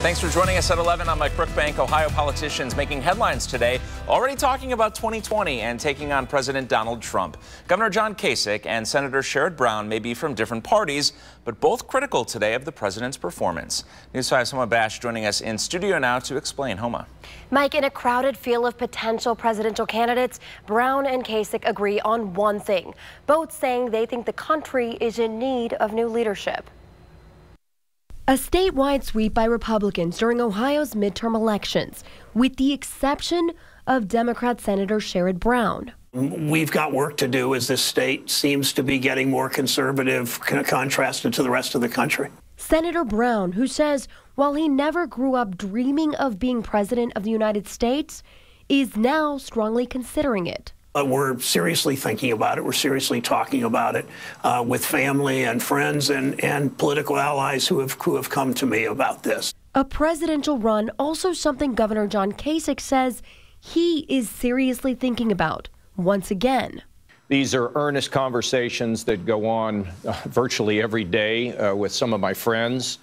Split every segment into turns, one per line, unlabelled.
Thanks for joining us at 11 on Mike Brookbank. Ohio politicians making headlines today, already talking about 2020 and taking on President Donald Trump. Governor John Kasich and Senator Sherrod Brown may be from different parties, but both critical today of the president's performance. News 5's Homa Bash joining us in studio now to explain. Homa.
Mike, in a crowded field of potential presidential candidates, Brown and Kasich agree on one thing, both saying they think the country is in need of new leadership. A statewide sweep by Republicans during Ohio's midterm elections, with the exception of Democrat Senator Sherrod Brown.
We've got work to do as this state seems to be getting more conservative, contrasted to the rest of the country.
Senator Brown, who says while he never grew up dreaming of being president of the United States, is now strongly considering it.
We're seriously thinking about it. We're seriously talking about it with family and friends and political allies who have come to me about this.
A presidential run, also something Governor John Kasich says he is seriously thinking about once again.
These are earnest conversations that go on virtually every day with some of my friends,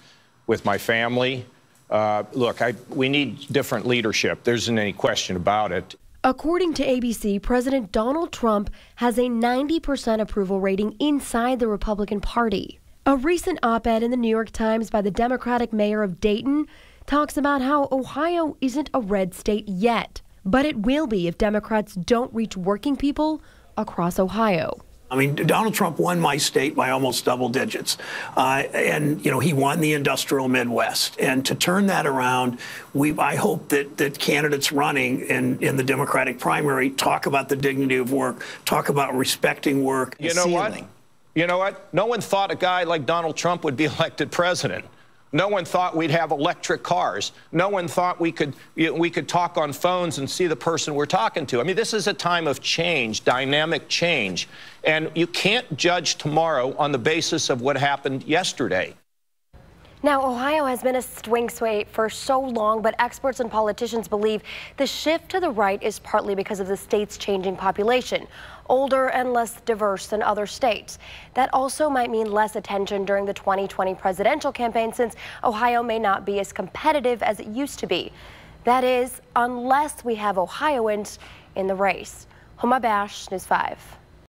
with my family. Look, we need different leadership. There isn't any question about it.
According to ABC, President Donald Trump has a 90% approval rating inside the Republican Party. A recent op-ed in the New York Times by the Democratic mayor of Dayton talks about how Ohio isn't a red state yet, but it will be if Democrats don't reach working people across Ohio.
I mean, Donald Trump won my state by almost double digits. And, you know, he won the industrial Midwest. And to turn that around, I hope that candidates running in the Democratic primary talk about the dignity of work, talk about respecting work.
You know what? You know what? No one thought a guy like Donald Trump would be elected president. No one thought we'd have electric cars. No one thought we could talk on phones and see the person we're talking to. I mean, this is a time of change, dynamic change. And you can't judge tomorrow on the basis of what happened yesterday.
Now, Ohio has been a swing state for so long, but experts and politicians believe the shift to the right is partly because of the state's changing population, older and less diverse than other states. That also might mean less attention during the 2020 presidential campaign, since Ohio may not be as competitive as it used to be. That is, unless we have Ohioans in the race. Homa Bash, News 5.